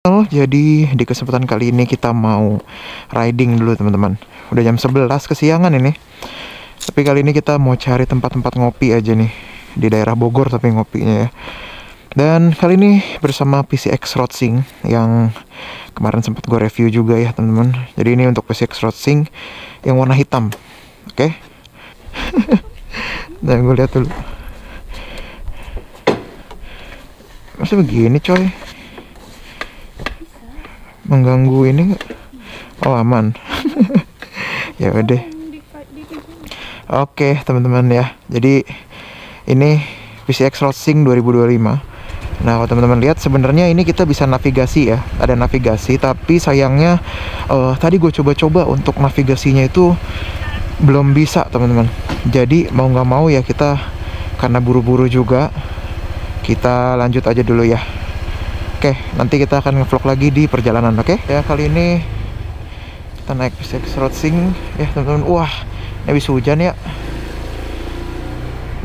Oh, jadi di kesempatan kali ini kita mau riding dulu teman-teman. Udah jam 11 kesiangan ini. Tapi kali ini kita mau cari tempat-tempat ngopi aja nih. Di daerah Bogor tapi ngopinya ya. Dan kali ini bersama PCX Racing yang kemarin sempat gue review juga ya teman-teman. Jadi ini untuk PCX Racing yang warna hitam. Oke. Nah, gue lihat dulu. Masa begini coy? Mengganggu ini nggak? Oh aman. Ya udah. Oke teman-teman ya. Jadi ini PCX Racing 2025. Nah kalau teman-teman lihat sebenarnya ini kita bisa navigasi ya. Ada navigasi tapi sayangnya tadi gue coba-coba untuk navigasinya itu belum bisa teman-teman. Jadi mau nggak mau ya kita karena buru-buru juga kita lanjut aja dulu ya. Oke, nanti kita akan nge-vlog lagi di perjalanan, oke? Ya, kali ini kita naik PCX Racing ya, teman-teman. Wah, ini habis hujan ya.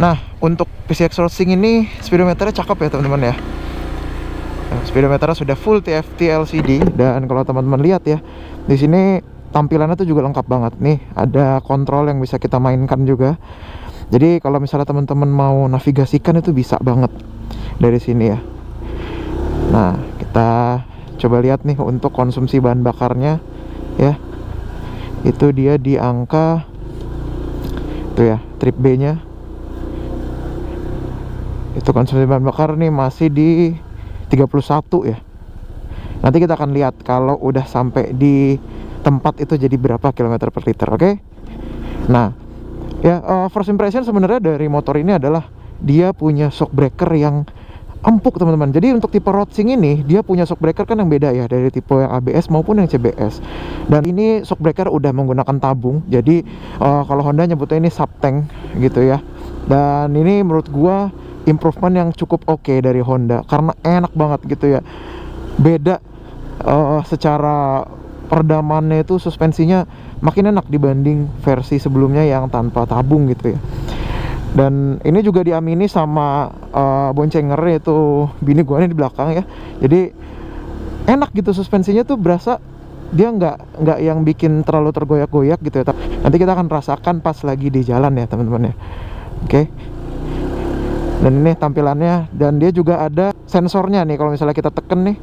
Nah, untuk PCX Racing ini speedometernya cakep ya, teman-teman ya. Nah, speedometernya sudah full TFT LCD dan kalau teman-teman lihat ya, di sini tampilannya tuh juga lengkap banget nih. Ada kontrol yang bisa kita mainkan juga. Jadi kalau misalnya teman-teman mau navigasikan itu bisa banget dari sini ya. Nah, kita coba lihat nih untuk konsumsi bahan bakarnya ya. Itu dia di angka itu ya, trip B-nya. Itu konsumsi bahan bakar nih masih di 31 ya. Nanti kita akan lihat kalau udah sampai di tempat itu jadi berapa kilometer per liter, oke? Nah, ya first impression sebenarnya dari motor ini adalah dia punya shock breaker yang empuk teman-teman. Jadi untuk tipe Racing ini dia punya shock breaker kan yang beda ya dari tipe yang ABS maupun yang CBS. Dan ini shock breaker udah menggunakan tabung. Jadi kalau Honda nyebutnya ini sub tank gitu ya. Dan ini menurut gua improvement yang cukup oke dari Honda karena enak banget gitu ya. Beda secara peredamannya itu suspensinya makin enak dibanding versi sebelumnya yang tanpa tabung gitu ya. Dan ini juga diamini sama boncenger yaitu bini gua nih di belakang ya. Jadi enak gitu suspensinya tuh berasa dia nggak yang bikin terlalu tergoyak-goyak gitu ya. Nanti kita akan rasakan pas lagi di jalan ya teman-teman ya. Oke. Dan ini tampilannya dan dia juga ada sensornya nih kalau misalnya kita tekan nih.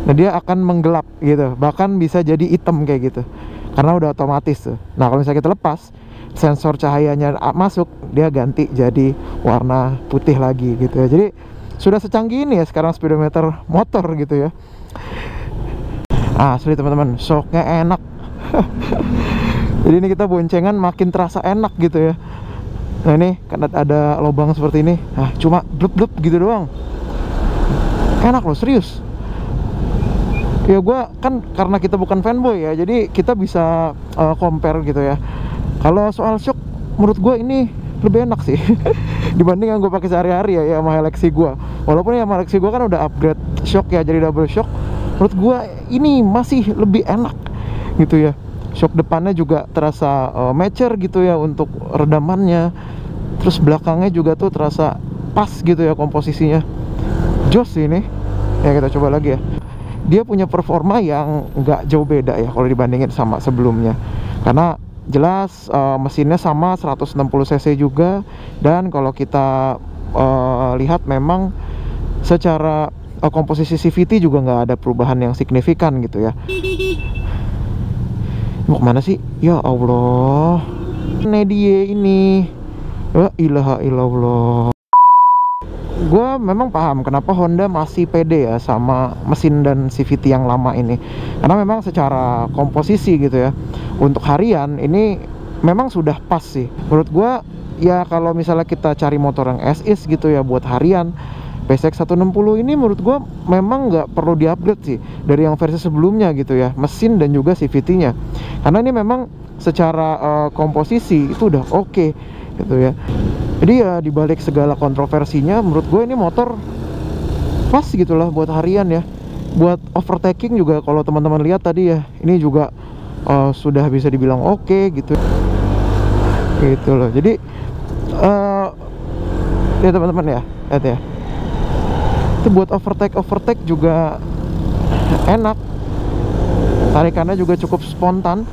Nah dia akan menggelap gitu. Bahkan bisa jadi hitam kayak gitu. Karena udah otomatis tuh. Nah kalau misalnya kita lepas sensor cahayanya masuk, dia ganti jadi warna putih lagi gitu ya. Jadi sudah secanggih ini ya sekarang speedometer motor gitu ya. Asli teman-teman, shocknya enak. Jadi ini kita boncengan makin terasa enak gitu ya. Nah ini kan ada lubang seperti ini. Nah cuma blub-blub gitu doang. Enak loh, serius. Ya gue kan karena kita bukan fanboy ya, jadi kita bisa compare gitu ya. Kalau soal shock, menurut gue ini lebih enak sih dibanding yang gue pakai sehari-hari ya sama Hilexi gue. Walaupun ya sama Hilexi gue kan udah upgrade shock ya, jadi double shock. Menurut gue ini masih lebih enak gitu ya. Shock depannya juga terasa mature gitu ya untuk redamannya. Terus belakangnya juga tuh terasa pas gitu ya komposisinya. Jos sih ini. Ya kita coba lagi ya. Dia punya performa yang nggak jauh beda ya kalau dibandingin sama sebelumnya. Karena jelas mesinnya sama 160 cc juga. Dan kalau kita lihat memang secara komposisi CVT juga nggak ada perubahan yang signifikan gitu ya. Mau kemana sih? Ya Allah, ini dia ini. La ilaha illallah. Gue memang paham kenapa Honda masih pede ya sama mesin dan CVT yang lama ini. Karena memang secara komposisi gitu ya, untuk harian ini memang sudah pas sih. Menurut gue ya kalau misalnya kita cari motor yang as-is gitu ya buat harian, PCX 160 ini menurut gue memang nggak perlu diupgrade sih dari yang versi sebelumnya gitu ya, mesin dan juga CVT-nya. Karena ini memang secara komposisi itu udah oke gitu ya. Jadi ya dibalik segala kontroversinya, menurut gue ini motor pas gitulah buat harian ya. Buat overtaking juga kalau teman-teman lihat tadi ya, ini juga sudah bisa dibilang oke gitu. Gitu loh. Jadi ya teman-teman ya, lihat ya. Itu buat overtake juga enak, tarikannya juga cukup spontan.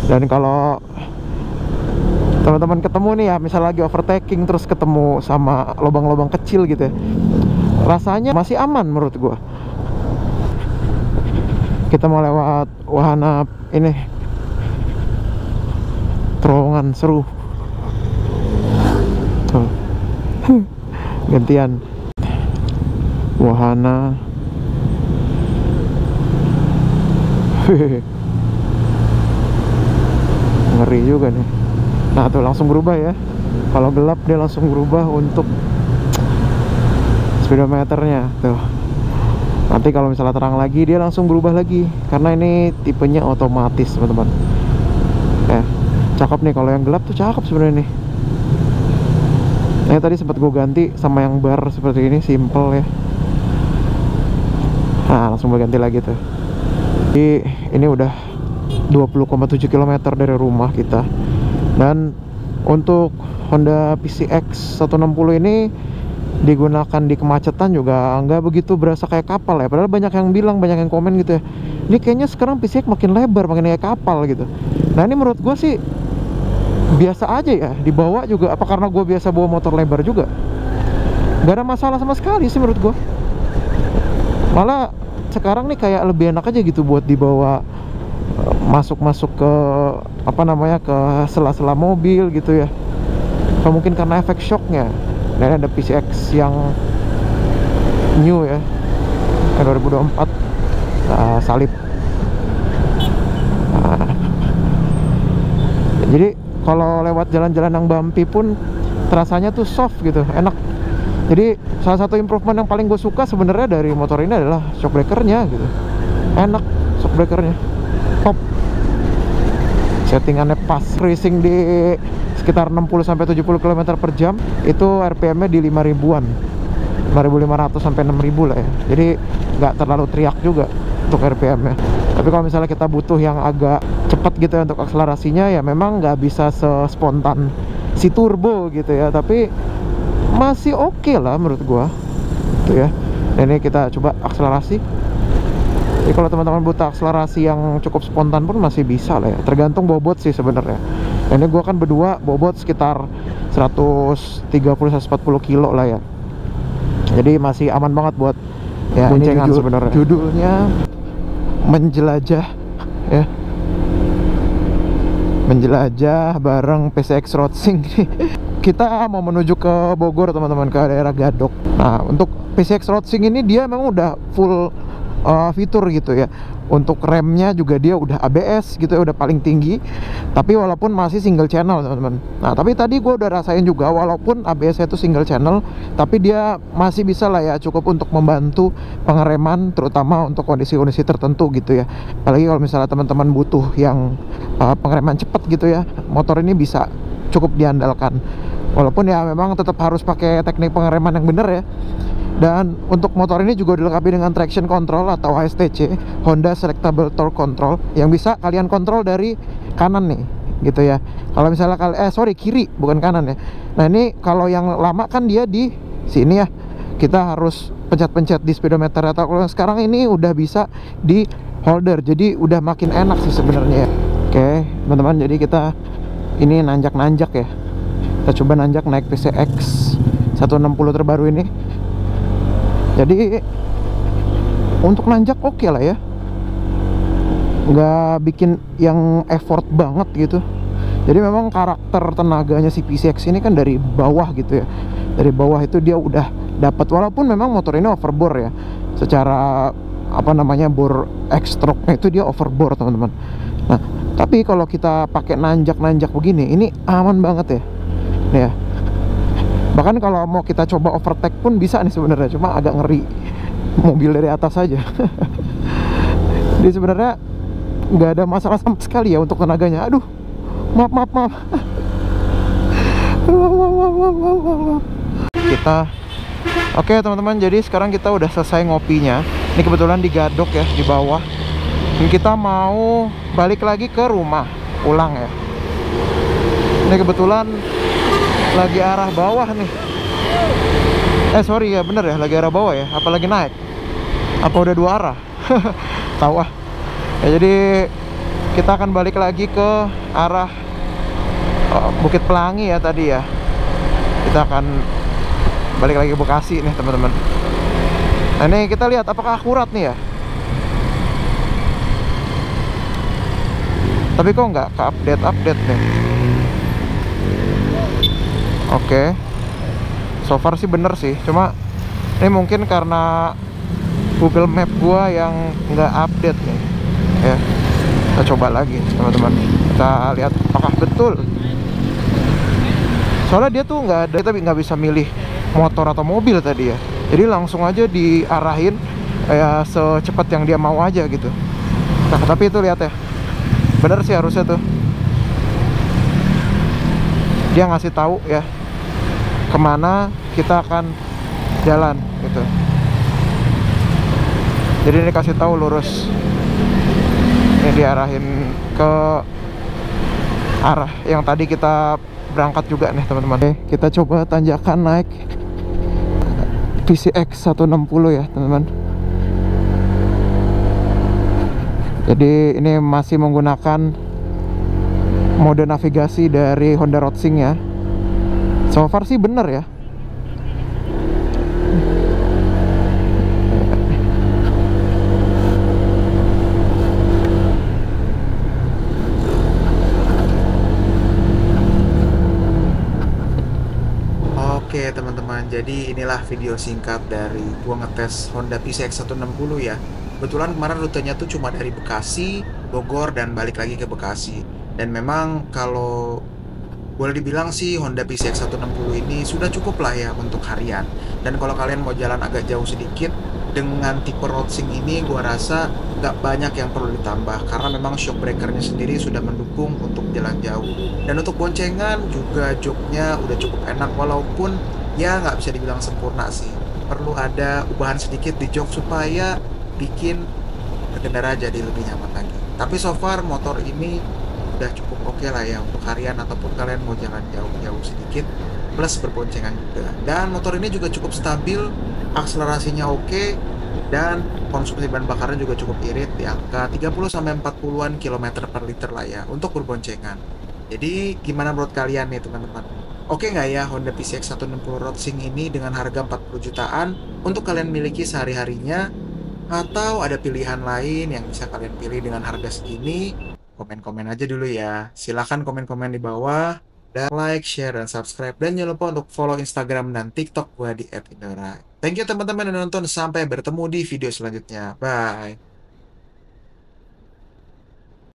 Dan kalau teman-teman ketemu nih ya, misal lagi overtaking terus ketemu sama lubang-lubang kecil gitu ya, rasanya masih aman menurut gua. Kita mau lewat wahana ini, terowongan seru tuh. Gantian wahana. Ngeri juga nih. Nah tuh langsung berubah ya, kalau gelap dia langsung berubah untuk speedometernya tuh. Nanti kalau misalnya terang lagi dia langsung berubah lagi, karena ini tipenya otomatis teman-teman ya. Cakep nih, kalau yang gelap tuh cakep sebenarnya nih. Tadi sempat gue ganti sama yang bar seperti ini, simple ya. Nah langsung gue ganti lagi tuh. Jadi ini udah 20,7 km dari rumah kita. Dan untuk Honda PCX 160 ini digunakan di kemacetan juga nggak begitu berasa kayak kapal ya. Padahal banyak yang bilang, banyak yang komen gitu ya, ini kayaknya sekarang PCX makin lebar, makin kayak kapal gitu. Nah ini menurut gue sih biasa aja ya, dibawa juga. Apa karena gue biasa bawa motor lebar juga, nggak ada masalah sama sekali sih menurut gue. Malah sekarang nih kayak lebih enak aja gitu buat dibawa masuk-masuk ke apa namanya, ke sela-sela mobil gitu ya. Atau mungkin karena efek shocknya. Dan ada PCX yang new ya, yang 2024 salib. Nah, jadi kalau lewat jalan-jalan yang bumpy pun terasanya tuh soft gitu, enak. Jadi salah satu improvement yang paling gue suka sebenarnya dari motor ini adalah shock breakernya gitu. Enak shock breakernya, top. Settingannya pas, racing di sekitar 60-70 km per jam. Itu RPM nya di 5.000-an, 5.500 sampai 6.000 lah ya. Jadi nggak terlalu teriak juga untuk RPM nya. Tapi kalau misalnya kita butuh yang agak cepat gitu ya untuk akselerasinya, ya memang nggak bisa sespontan si turbo gitu ya. Tapi masih oke lah menurut gua tuh ya. Dan ini kita coba akselerasi. Jadi kalau teman-teman butuh akselerasi yang cukup spontan pun masih bisa lah ya, tergantung bobot sih sebenarnya. Ini gua kan berdua bobot sekitar 130-140 kilo lah ya. Jadi masih aman banget buat ya, boncengan sebenarnya. Judulnya menjelajah ya, menjelajah bareng PCX Racing. Kita mau menuju ke Bogor teman-teman, ke daerah Gadok. Nah untuk PCX Racing ini dia memang udah full fitur gitu ya. Untuk remnya juga dia udah ABS gitu ya, udah paling tinggi. Tapi walaupun masih single channel teman-teman. Nah tapi tadi gue udah rasain juga, walaupun ABS itu single channel, tapi dia masih bisa lah ya, cukup untuk membantu pengereman, terutama untuk kondisi-kondisi tertentu gitu ya. Apalagi kalau misalnya teman-teman butuh yang pengereman cepat gitu ya, motor ini bisa cukup diandalkan. Walaupun ya memang tetap harus pakai teknik pengereman yang benar ya. Dan untuk motor ini juga dilengkapi dengan traction control atau HSTC, Honda Selectable Torque Control, yang bisa kalian kontrol dari kanan nih gitu ya. Kalau misalnya kiri, bukan kanan ya. Nah ini kalau yang lama kan dia di sini ya, kita harus pencet-pencet di speedometer. Atau kalau sekarang ini udah bisa di holder, jadi udah makin enak sih sebenarnya ya. Oke teman-teman, jadi kita ini nanjak-nanjak ya. Kita coba nanjak naik PCX 160 terbaru ini. Jadi untuk nanjak oke lah ya, nggak bikin yang effort banget gitu. Jadi memang karakter tenaganya si PCX ini kan dari bawah gitu ya. Dari bawah itu dia udah dapat, walaupun memang motor ini overbore ya. Secara apa namanya, bore X-stroke-nya itu dia overbore teman-teman. Nah tapi kalau kita pakai nanjak-nanjak begini, ini aman banget ya. Nih ya, bahkan kalau mau kita coba overtake pun bisa nih sebenarnya, cuma agak ngeri mobil dari atas saja. Jadi sebenarnya nggak ada masalah sama sekali ya untuk tenaganya. Aduh, maaf. Kita oke teman-teman, jadi sekarang kita udah selesai ngopinya. Ini kebetulan di Gadok ya, di bawah. Dan kita mau balik lagi ke rumah, pulang ya. Ini kebetulan lagi arah bawah nih. Sorry ya, bener ya, lagi arah bawah ya, apalagi naik. Apa udah dua arah? Tahu ah. Ya, jadi kita akan balik lagi ke arah Bukit Pelangi ya tadi ya. Kita akan balik lagi ke Bekasi nih teman-teman. Nah ini kita lihat apakah akurat nih ya. Tapi kok nggak ke update nih. Oke. So far sih bener sih. Cuma ini mungkin karena Google Map gua yang nggak update nih. Ya. Kita coba lagi teman-teman. Kita lihat apakah betul. Soalnya dia tuh nggak ada, tapi nggak bisa milih motor atau mobil tadi ya. Jadi langsung aja diarahin ya secepat yang dia mau aja gitu. Nah tapi itu lihat ya, bener sih harusnya tuh dia ngasih tahu ya kemana kita akan jalan gitu. Jadi ini kasih tahu lurus. Ini diarahin ke arah yang tadi kita berangkat juga nih teman-teman. Oke, kita coba tanjakan naik PCX 160 ya teman-teman. Jadi ini masih menggunakan mode navigasi dari Honda Rodsing ya. So far sih bener ya. Oke teman-teman, jadi inilah video singkat dari gua ngetes Honda PCX 160 ya. Kebetulan kemarin rutenya tuh cuma dari Bekasi, Bogor, dan balik lagi ke Bekasi. Dan memang kalau boleh dibilang sih Honda PCX 160 ini sudah cukup lah ya untuk harian. Dan kalau kalian mau jalan agak jauh sedikit, dengan tipe Rodsing ini gua rasa nggak banyak yang perlu ditambah. Karena memang shock breakernya sendiri sudah mendukung untuk jalan jauh. Dan untuk boncengan juga joknya udah cukup enak. Walaupun ya nggak bisa dibilang sempurna sih. Perlu ada ubahan sedikit di jok supaya bikin berkendara jadi lebih nyaman lagi. Tapi so far motor ini udah cukup oke lah ya untuk harian ataupun kalian mau jalan jauh-jauh sedikit plus berboncengan juga. Dan motor ini juga cukup stabil, akselerasinya oke, dan konsumsi bahan bakarnya juga cukup irit di angka 30-40an km per liter lah ya untuk berboncengan. Jadi gimana menurut kalian nih teman-teman? Oke nggak ya Honda PCX 160 Rodsing ini dengan harga 40 jutaan untuk kalian miliki sehari-harinya? Atau ada pilihan lain yang bisa kalian pilih dengan harga segini? Komen-komen aja dulu ya. Silahkan komen-komen di bawah. Dan like, share, dan subscribe. Dan jangan lupa untuk follow Instagram dan TikTok gua di @indora. Thank you teman-teman yang nonton. Sampai bertemu di video selanjutnya. Bye.